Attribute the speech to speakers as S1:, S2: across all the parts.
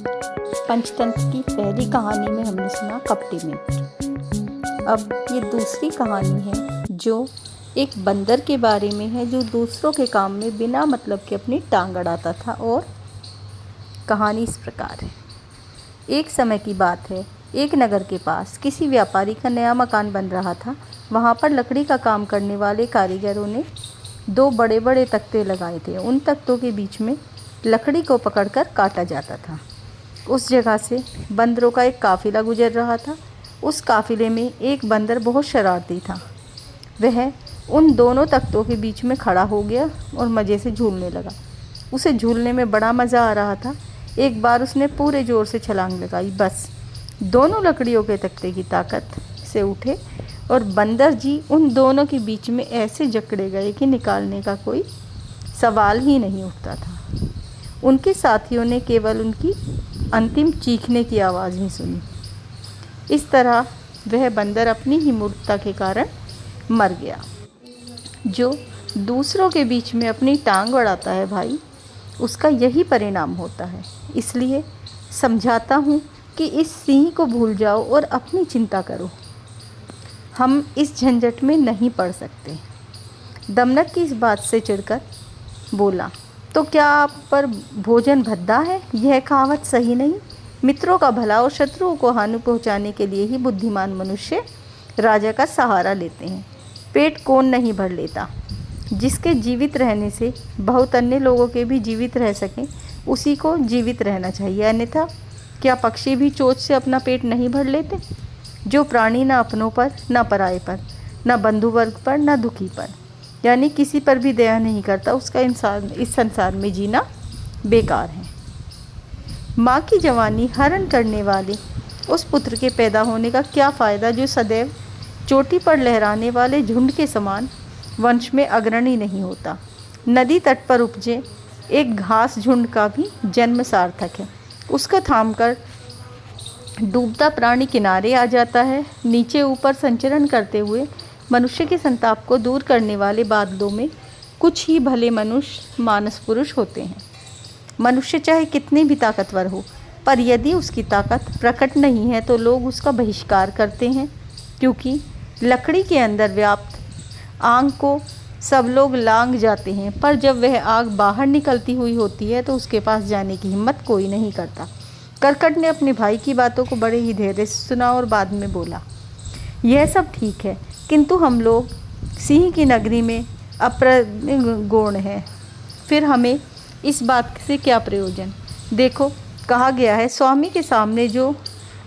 S1: पंचतंत्र की पहली कहानी में हमने सुना कपटी मित्र। अब ये दूसरी कहानी है जो एक बंदर के बारे में है जो दूसरों के काम में बिना मतलब के अपनी टांग अड़ाता था। और कहानी इस प्रकार है। एक समय की बात है, एक नगर के पास किसी व्यापारी का नया मकान बन रहा था। वहाँ पर लकड़ी का काम करने वाले कारीगरों ने 2 बड़े बड़े तख्ते लगाए थे। उन तख्तों के बीच में लकड़ी को पकड़कर काटा जाता था। उस जगह से बंदरों का एक काफ़िला गुजर रहा था। उस काफ़िले में एक बंदर बहुत शरारती था। वह उन दोनों तख्तों के बीच में खड़ा हो गया और मज़े से झूलने लगा। उसे झूलने में बड़ा मज़ा आ रहा था। एक बार उसने पूरे ज़ोर से छलांग लगाई। बस दोनों लकड़ियों के तख्ते की ताकत से उठे और बंदर जी उन दोनों के बीच में ऐसे जकड़े गए कि निकालने का कोई सवाल ही नहीं उठता था। उनके साथियों ने केवल उनकी अंतिम चीखने की आवाज़ ही सुनी। इस तरह वह बंदर अपनी ही मूर्खता के कारण मर गया। जो दूसरों के बीच में अपनी टांग अड़ाता है भाई, उसका यही परिणाम होता है। इसलिए समझाता हूँ कि इस सिंह को भूल जाओ और अपनी चिंता करो। हम इस झंझट में नहीं पड़ सकते। दमनक की इस बात से चिढ़कर बोला, तो क्या आप पर भोजन भद्दा है? यह कहावत सही नहीं। मित्रों का भला और शत्रुओं को हानि पहुंचाने के लिए ही बुद्धिमान मनुष्य राजा का सहारा लेते हैं। पेट कौन नहीं भर लेता। जिसके जीवित रहने से बहुत अन्य लोगों के भी जीवित रह सकें, उसी को जीवित रहना चाहिए। अन्यथा क्या पक्षी भी चोंच से अपना पेट नहीं भर लेते? जो प्राणी न अपनों पर, न पराये पर, न बंधु वर्ग पर, न दुखी पर, यानी किसी पर भी दया नहीं करता, उसका इंसान इस संसार में जीना बेकार है। माँ की जवानी हरण करने वाले उस पुत्र के पैदा होने का क्या फ़ायदा जो सदैव चोटी पर लहराने वाले झुंड के समान वंश में अग्रणी नहीं होता। नदी तट पर उपजे एक घास झुंड का भी जन्म सार्थक है। उसको थामकर डूबता प्राणी किनारे आ जाता है। नीचे ऊपर संचरण करते हुए मनुष्य के संताप को दूर करने वाले बादलों में कुछ ही भले मनुष्य मानस पुरुष होते हैं। मनुष्य चाहे कितनी भी ताकतवर हो, पर यदि उसकी ताकत प्रकट नहीं है तो लोग उसका बहिष्कार करते हैं, क्योंकि लकड़ी के अंदर व्याप्त आग को सब लोग लांघ जाते हैं, पर जब वह आग बाहर निकलती हुई होती है तो उसके पास जाने की हिम्मत कोई नहीं करता। करकट ने अपने भाई की बातों को बड़े ही धैर्य से सुना और बाद में बोला, यह सब ठीक है, किंतु हम लोग सिंह की नगरी में अप्रगुण हैं। फिर हमें इस बात से क्या प्रयोजन? देखो, कहा गया है, स्वामी के सामने जो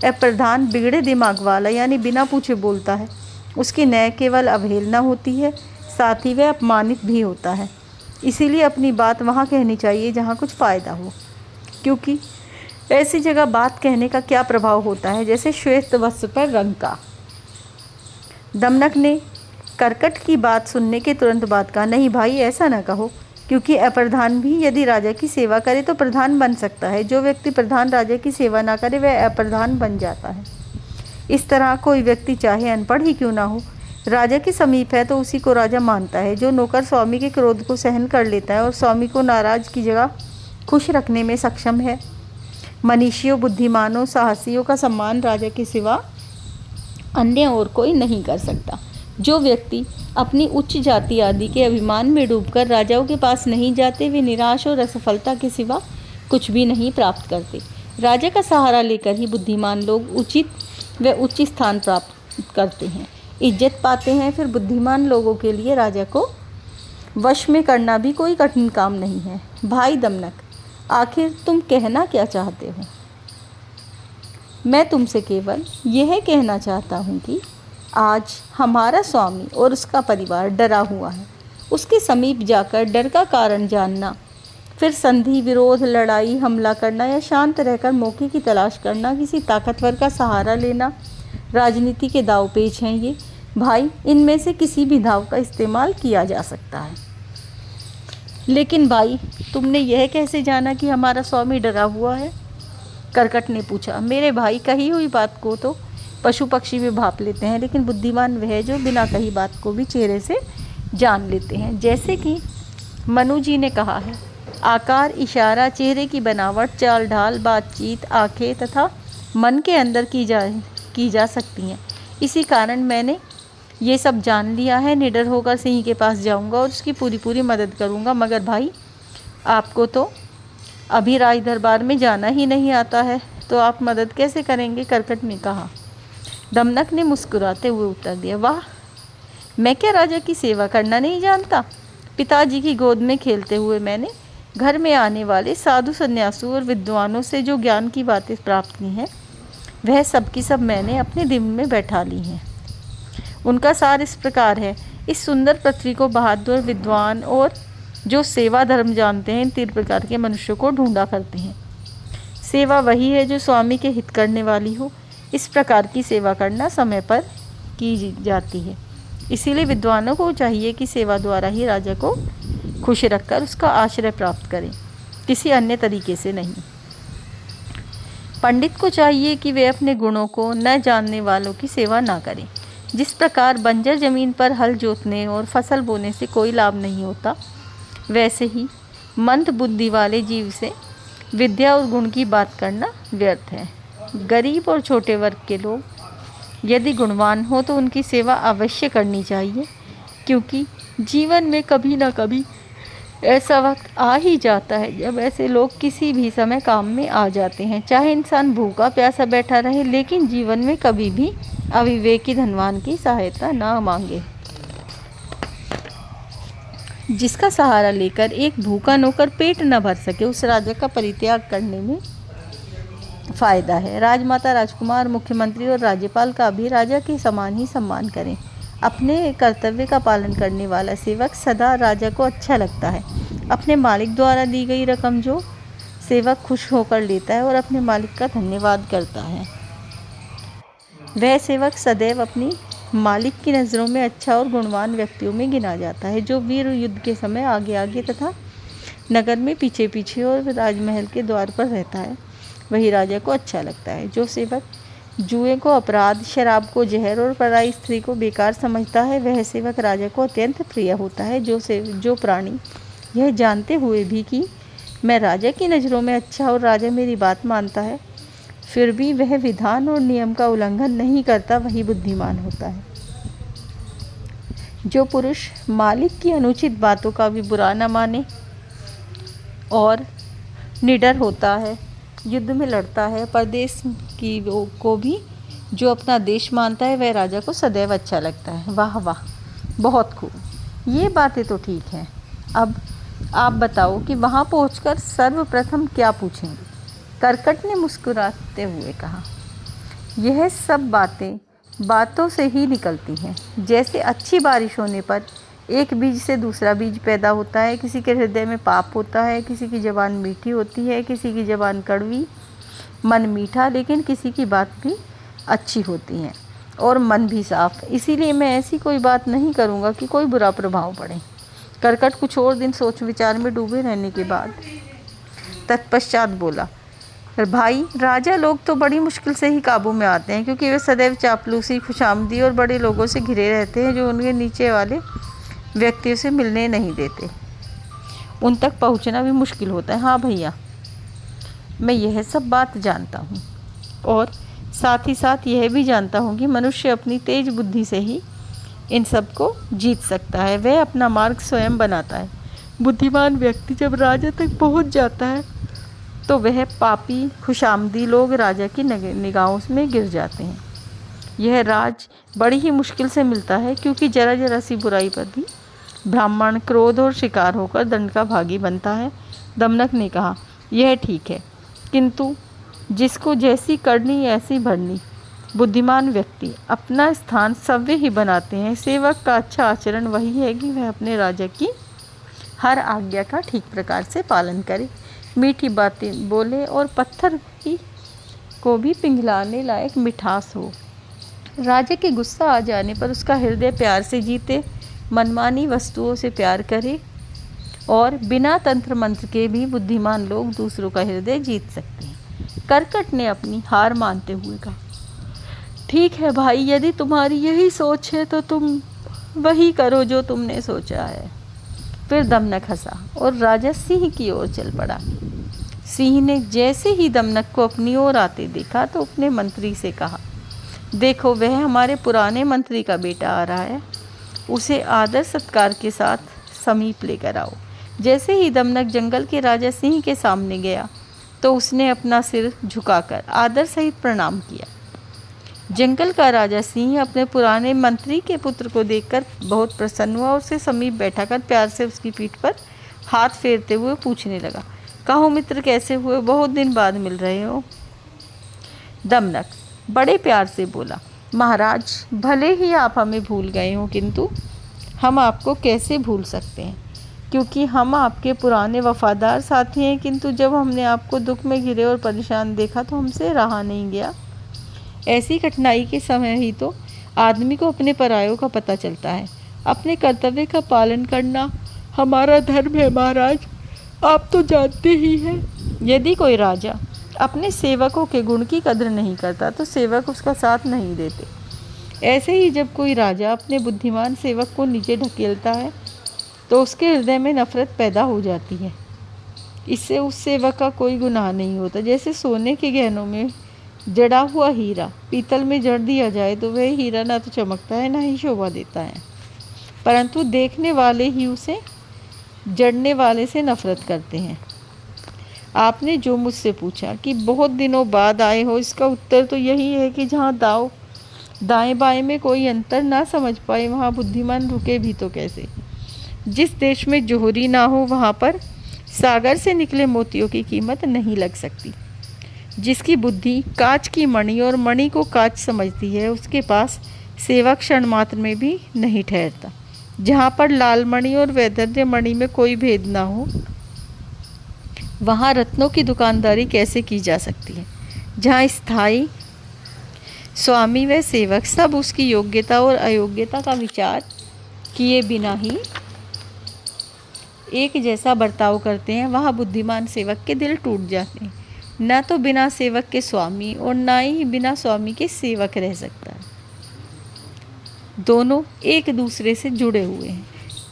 S1: अप्रधान बिगड़े दिमाग वाला यानी बिना पूछे बोलता है, उसकी न केवल अवहेलना होती है, साथ ही वह अपमानित भी होता है। इसीलिए अपनी बात वहाँ कहनी चाहिए जहाँ कुछ फ़ायदा हो, क्योंकि ऐसी जगह बात कहने का क्या प्रभाव होता है, जैसे श्वेत वस्त्र पर रंग का। दमनक ने करकट की बात सुनने के तुरंत बाद कहा, नहीं भाई, ऐसा न कहो, क्योंकि अप्रधान भी यदि राजा की सेवा करे तो प्रधान बन सकता है। जो व्यक्ति प्रधान राजा की सेवा ना करे वह अप्रधान बन जाता है। इस तरह कोई व्यक्ति चाहे अनपढ़ ही क्यों ना हो, राजा के समीप है तो उसी को राजा मानता है। जो नौकर स्वामी के क्रोध को सहन कर लेता है और स्वामी को नाराज की जगह खुश रखने में सक्षम है। मनीषियों, बुद्धिमानों, साहसियों का सम्मान राजा के सिवा अन्य और कोई नहीं कर सकता। जो व्यक्ति अपनी उच्च जाति आदि के अभिमान में डूबकर राजाओं के पास नहीं जाते, वे निराश और असफलता के सिवा कुछ भी नहीं प्राप्त करते। राजा का सहारा लेकर ही बुद्धिमान लोग उच्च स्थान प्राप्त करते हैं, इज्जत पाते हैं। फिर बुद्धिमान लोगों के लिए राजा को वश में करना भी कोई कठिन काम नहीं है। भाई दमनक, आखिर तुम कहना क्या चाहते हो? मैं तुमसे केवल यह कहना चाहता हूँ कि आज हमारा स्वामी और उसका परिवार डरा हुआ है। उसके समीप जाकर डर का कारण जानना, फिर संधि, विरोध, लड़ाई, हमला करना या शांत रहकर मौके की तलाश करना, किसी ताकतवर का सहारा लेना, राजनीति के दाव पेच हैं ये। भाई, इनमें से किसी भी दाव का इस्तेमाल किया जा सकता है। लेकिन भाई, तुमने यह कैसे जाना कि हमारा स्वामी डरा हुआ है? करकट ने पूछा। मेरे भाई, कही हुई बात को तो पशु पक्षी भी भाप लेते हैं, लेकिन बुद्धिमान वह है जो बिना कही बात को भी चेहरे से जान लेते हैं। जैसे कि मनु जी ने कहा है, आकार, इशारा, चेहरे की बनावट, चाल ढाल, बातचीत, आंखें तथा मन के अंदर की जा सकती हैं। इसी कारण मैंने ये सब जान लिया है। निडर होकर सिंह के पास जाऊंगा और उसकी पूरी मदद करूंगा। मगर भाई, आपको तो अभी राज दरबार में जाना ही नहीं आता है, तो आप मदद कैसे करेंगे? कर्कट ने कहा। दमनक ने मुस्कुराते हुए उत्तर दिया, वाह, मैं क्या राजा की सेवा करना नहीं जानता? पिताजी की गोद में खेलते हुए मैंने घर में आने वाले साधु संन्यासों और विद्वानों से जो ज्ञान की बातें प्राप्त की हैं, वह सब की सब मैंने अपने दिल में बैठा ली हैं। उनका सार इस प्रकार है, इस सुंदर पृथ्वी को बहादुर, विद्वान और जो सेवा धर्म जानते हैं, इन 3 प्रकार के मनुष्यों को ढूंढा करते हैं। सेवा वही है जो स्वामी के हित करने वाली हो। इस प्रकार की सेवा करना समय पर की जाती है। इसीलिए विद्वानों को चाहिए कि सेवा द्वारा ही राजा को खुश रखकर उसका आश्रय प्राप्त करें, किसी अन्य तरीके से नहीं। पंडित को चाहिए कि वे अपने गुणों को न जानने वालों की सेवा ना करें। जिस प्रकार बंजर जमीन पर हल जोतने और फसल बोने से कोई लाभ नहीं होता, वैसे ही मंद बुद्धि वाले जीव से विद्या और गुण की बात करना व्यर्थ है। गरीब और छोटे वर्ग के लोग यदि गुणवान हो तो उनकी सेवा अवश्य करनी चाहिए, क्योंकि जीवन में कभी ना कभी ऐसा वक्त आ ही जाता है जब ऐसे लोग किसी भी समय काम में आ जाते हैं। चाहे इंसान भूखा प्यासा बैठा रहे, लेकिन जीवन में कभी भी अविवेकी धनवान की सहायता ना मांगे। जिसका सहारा लेकर एक भूखा नौकर पेट न भर सके, उस राजा का परित्याग करने में फ़ायदा है। राजमाता, राजकुमार, मुख्यमंत्री और राज्यपाल का भी राजा के समान ही सम्मान करें। अपने कर्तव्य का पालन करने वाला सेवक सदा राजा को अच्छा लगता है। अपने मालिक द्वारा दी गई रकम जो सेवक खुश होकर लेता है और अपने मालिक का धन्यवाद करता है, वह सेवक सदैव अपनी मालिक की नज़रों में अच्छा और गुणवान व्यक्तियों में गिना जाता है। जो वीर युद्ध के समय आगे आगे तथा नगर में पीछे पीछे और राजमहल के द्वार पर रहता है, वही राजा को अच्छा लगता है। जो सेवक जुए को अपराध, शराब को जहर और पराई स्त्री को बेकार समझता है, वह सेवक राजा को अत्यंत प्रिय होता है। जो प्राणी यह जानते हुए भी कि मैं राजा की नज़रों में अच्छा और राजा मेरी बात मानता है, फिर भी वह विधान और नियम का उल्लंघन नहीं करता, वही बुद्धिमान होता है। जो पुरुष मालिक की अनुचित बातों का भी बुरा न माने और निडर होता है, युद्ध में लड़ता है, परदेश की को भी जो अपना देश मानता है, वह राजा को सदैव अच्छा लगता है। वाह वाह, बहुत खूब, ये बातें तो ठीक हैं। अब आप बताओ कि वहाँ पहुंचकर सर्वप्रथम क्या पूछेंगे? कर्कट ने मुस्कुराते हुए कहा, यह सब बातों से ही निकलती हैं। जैसे अच्छी बारिश होने पर एक बीज से दूसरा बीज पैदा होता है। किसी के हृदय में पाप होता है, किसी की ज़बान मीठी होती है, किसी की ज़बान कड़वी, मन मीठा, लेकिन किसी की बात भी अच्छी होती है और मन भी साफ। इसीलिए मैं ऐसी कोई बात नहीं करूँगा कि कोई बुरा प्रभाव पड़े। कर्कट कुछ और दिन सोच विचार में डूबे रहने के बाद तत्पश्चात बोला, भाई, राजा लोग तो बड़ी मुश्किल से ही काबू में आते हैं, क्योंकि वे सदैव चापलूसी, खुशामदी और बड़े लोगों से घिरे रहते हैं, जो उनके नीचे वाले व्यक्तियों से मिलने नहीं देते। उन तक पहुंचना भी मुश्किल होता है। हाँ भैया, मैं यह सब बात जानता हूँ और साथ ही साथ यह भी जानता हूँ कि मनुष्य अपनी तेज बुद्धि से ही इन सब को जीत सकता है। वह अपना मार्ग स्वयं बनाता है। बुद्धिमान व्यक्ति जब राजा तक पहुँच जाता है तो वह पापी, खुशामदी लोग राजा की निगाहों में गिर जाते हैं। यह राज बड़ी ही मुश्किल से मिलता है, क्योंकि जरा जरा सी बुराई पर भी ब्राह्मण क्रोध और शिकार होकर दंड का भागी बनता है। दमनक ने कहा, यह ठीक है, किंतु जिसको जैसी करनी ऐसी भरनी। बुद्धिमान व्यक्ति अपना स्थान सव्य ही बनाते हैं। सेवक का अच्छा आचरण वही है कि वह अपने राजा की हर आज्ञा का ठीक प्रकार से पालन करे, मीठी बातें बोले और पत्थर को भी पिघलाने लायक मिठास हो। राजा के गुस्सा आ जाने पर उसका हृदय प्यार से जीते, मनमानी वस्तुओं से प्यार करे, और बिना तंत्र मंत्र के भी बुद्धिमान लोग दूसरों का हृदय जीत सकते हैं। कर्कट ने अपनी हार मानते हुए कहा, ठीक है भाई, यदि तुम्हारी यही सोच है तो तुम वही करो जो तुमने सोचा है। फिर दमनक हंसा और राजा सिंह की ओर चल पड़ा। सिंह ने जैसे ही दमनक को अपनी ओर आते देखा तो अपने मंत्री से कहा, देखो वह हमारे पुराने मंत्री का बेटा आ रहा है, उसे आदर सत्कार के साथ समीप लेकर आओ। जैसे ही दमनक जंगल के राजा सिंह के सामने गया तो उसने अपना सिर झुकाकर आदर सहित प्रणाम किया। जंगल का राजा सिंह अपने पुराने मंत्री के पुत्र को देखकर बहुत प्रसन्न हुआ और उसे समीप बैठाकर प्यार से उसकी पीठ पर हाथ फेरते हुए पूछने लगा, कहो मित्र कैसे हुए, बहुत दिन बाद मिल रहे हो। दमनक बड़े प्यार से बोला, महाराज भले ही आप हमें भूल गए हो किंतु हम आपको कैसे भूल सकते हैं, क्योंकि हम आपके पुराने वफादार साथी हैं। किंतु जब हमने आपको दुख में घिरे और परेशान देखा तो हमसे रहा नहीं गया। ऐसी कठिनाई के समय ही तो आदमी को अपने परायों का पता चलता है। अपने कर्तव्य का पालन करना हमारा धर्म है महाराज, आप तो जानते ही हैं। यदि कोई राजा अपने सेवकों के गुण की कदर नहीं करता तो सेवक उसका साथ नहीं देते। ऐसे ही जब कोई राजा अपने बुद्धिमान सेवक को नीचे ढकेलता है तो उसके हृदय में नफरत पैदा हो जाती है। इससे उस सेवक का कोई गुनाह नहीं होता। जैसे सोने के गहनों में जड़ा हुआ हीरा पीतल में जड़ दिया जाए तो वह हीरा ना तो चमकता है ना ही शोभा देता है, परंतु देखने वाले ही उसे जड़ने वाले से नफरत करते हैं। आपने जो मुझसे पूछा कि बहुत दिनों बाद आए हो, इसका उत्तर तो यही है कि जहाँ दाएं बाएं में कोई अंतर ना समझ पाए वहाँ बुद्धिमान रुके भी तो कैसे। जिस देश में जोहरी ना हो वहाँ पर सागर से निकले मोतियों की कीमत नहीं लग सकती। जिसकी बुद्धि कांच की मणि और मणि को कांच समझती है उसके पास सेवा क्षण मात्र में भी नहीं ठहरता। जहाँ पर लाल मणि और वैदर्य मणि में कोई भेद ना हो वहाँ रत्नों की दुकानदारी कैसे की जा सकती है। जहाँ स्थायी स्वामी व सेवक सब उसकी योग्यता और अयोग्यता का विचार किए बिना ही एक जैसा बर्ताव करते हैं वहाँ बुद्धिमान सेवक के दिल टूट जाते हैं। न तो बिना सेवक के स्वामी और ना ही बिना स्वामी के सेवक रह सकता है। दोनों एक दूसरे से जुड़े हुए हैं।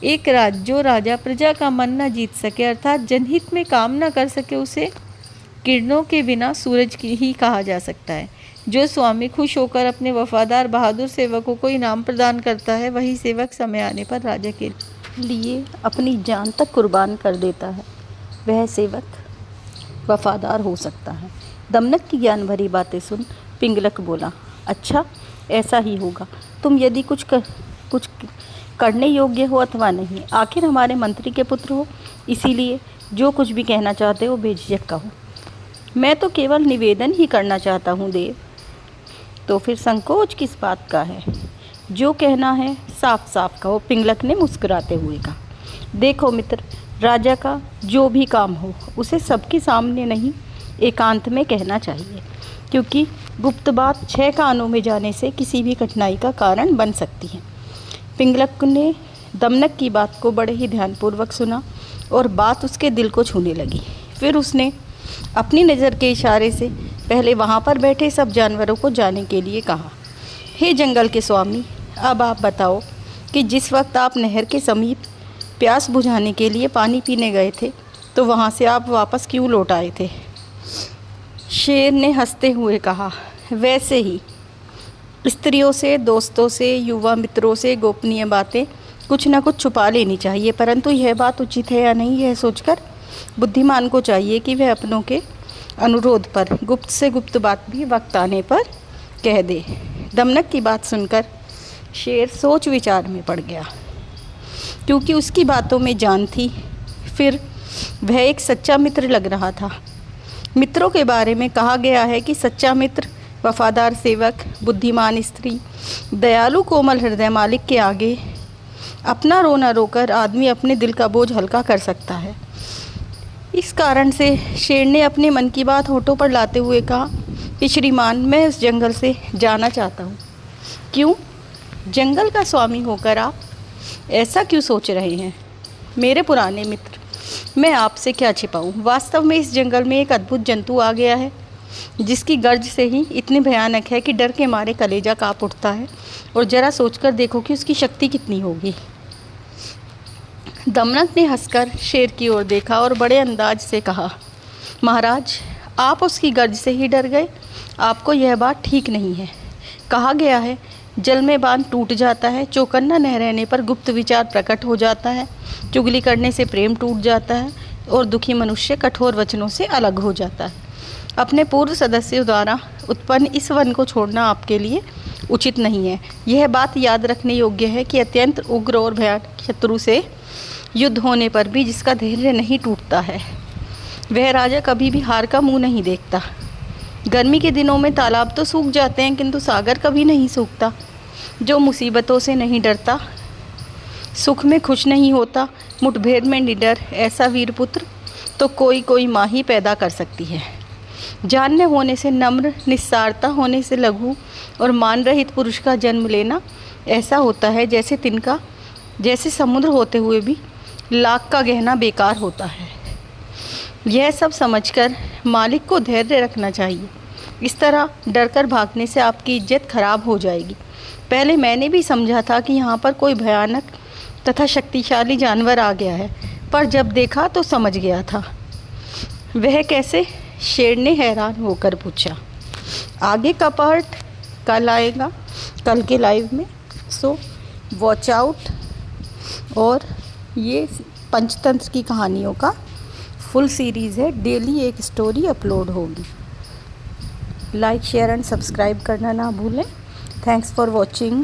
S1: एक जो राजा प्रजा का मन न जीत सके अर्थात जनहित में काम न कर सके उसे किरणों के बिना सूरज की ही कहा जा सकता है। जो स्वामी खुश होकर अपने वफादार बहादुर सेवकों को इनाम प्रदान करता है वही सेवक समय आने पर राजा के लिए अपनी जान तक कुर्बान कर देता है। वह सेवक वफादार हो सकता है। दमनक की ज्ञान भरी बातें सुन पिंगलक बोला, अच्छा ऐसा ही होगा। तुम यदि कुछ करने योग्य हो अथवा नहीं, आखिर हमारे मंत्री के पुत्र हो, इसीलिए जो कुछ भी कहना चाहते हो बेझिझक कहो। मैं तो केवल निवेदन ही करना चाहता हूँ देव। तो फिर संकोच किस बात का है, जो कहना है साफ साफ कहो, पिंगलक ने मुस्कुराते हुए कहा। देखो मित्र, राजा का जो भी काम हो उसे सबके सामने नहीं एकांत में कहना चाहिए, क्योंकि गुप्त बात 6 कानों में जाने से किसी भी कठिनाई का कारण बन सकती है। पिंगलक ने दमनक की बात को बड़े ही ध्यानपूर्वक सुना और बात उसके दिल को छूने लगी। फिर उसने अपनी नज़र के इशारे से पहले वहाँ पर बैठे सब जानवरों को जाने के लिए कहा, हे जंगल के स्वामी, अब आप बताओ कि जिस वक्त आप नहर के समीप प्यास बुझाने के लिए पानी पीने गए थे तो वहाँ से आप वापस क्यों लौट आए थे। शेर ने हंसते हुए कहा, वैसे ही स्त्रियों से, दोस्तों से, युवा मित्रों से गोपनीय बातें कुछ न कुछ छुपा लेनी चाहिए, परंतु यह बात उचित है या नहीं यह सोचकर बुद्धिमान को चाहिए कि वह अपनों के अनुरोध पर गुप्त से गुप्त बात भी वक्त आने पर कह दे। दमनक की बात सुनकर शेर सोच विचार में पड़ गया, क्योंकि उसकी बातों में जान थी। फिर वह एक सच्चा मित्र लग रहा था। मित्रों के बारे में कहा गया है कि सच्चा मित्र, वफादार सेवक, बुद्धिमान स्त्री, दयालु कोमल हृदय मालिक के आगे अपना रोना रोकर आदमी अपने दिल का बोझ हल्का कर सकता है। इस कारण से शेर ने अपने मन की बात होठों पर लाते हुए कहा कि श्रीमान, मैं इस जंगल से जाना चाहता हूँ। क्यों? जंगल का स्वामी होकर आप ऐसा क्यों सोच रहे हैं? मेरे पुराने मित्र, मैं आपसे क्या छिपाऊं? वास्तव में इस जंगल में एक अद्भुत जंतु आ गया है जिसकी गर्ज से ही इतनी भयानक है कि डर के मारे कलेजा काँप उठता है। और ज़रा सोचकर देखो कि उसकी शक्ति कितनी होगी। दमनक ने हंसकर शेर की ओर देखा और बड़े अंदाज से कहा, महाराज, आप उसकी गर्ज से ही डर गए। आपको यह बात ठीक नहीं है। कहा गया है, जल में बांध टूट जाता है, चौकन्ना न रहने पर गुप्त विचार प्रकट हो जाता है, चुगली करने से प्रेम टूट जाता है और दुखी मनुष्य कठोर वचनों से अलग हो जाता है। अपने पूर्व सदस्यों द्वारा उत्पन्न इस वन को छोड़ना आपके लिए उचित नहीं है। यह बात याद रखने योग्य है कि अत्यंत उग्र और भयानक शत्रु से युद्ध होने पर भी जिसका धैर्य नहीं टूटता है, वह राजा कभी भी हार का मुंह नहीं देखता। गर्मी के दिनों में तालाब तो सूख जाते हैं, किंतु सागर कभी नहीं सूखता। जो मुसीबतों से नहीं डरता, सुख में खुश नहीं होता, मुठभेड़ में निडर, ऐसा वीरपुत्र तो कोई माँ ही पैदा कर सकती है। जानने होने से नम्र, निस्सारता होने से लघु और मान रहित पुरुष का जन्म लेना ऐसा होता है जैसे समुद्र होते हुए भी लाख का गहना बेकार होता है। यह सब समझकर मालिक को धैर्य रखना चाहिए। इस तरह डरकर भागने से आपकी इज्जत खराब हो जाएगी। पहले मैंने भी समझा था कि यहाँ पर कोई भयानक तथा शक्तिशाली जानवर आ गया है, पर जब देखा तो समझ गया था। वह कैसे? शेर ने हैरान होकर पूछा। आगे का पार्ट कल आएगा, कल के लाइव में, सो वॉच आउट। और ये पंचतंत्र की कहानियों का फुल सीरीज़ है, डेली एक स्टोरी अपलोड होगी। लाइक, शेयर एंड सब्सक्राइब करना ना भूलें। Thanks for watching.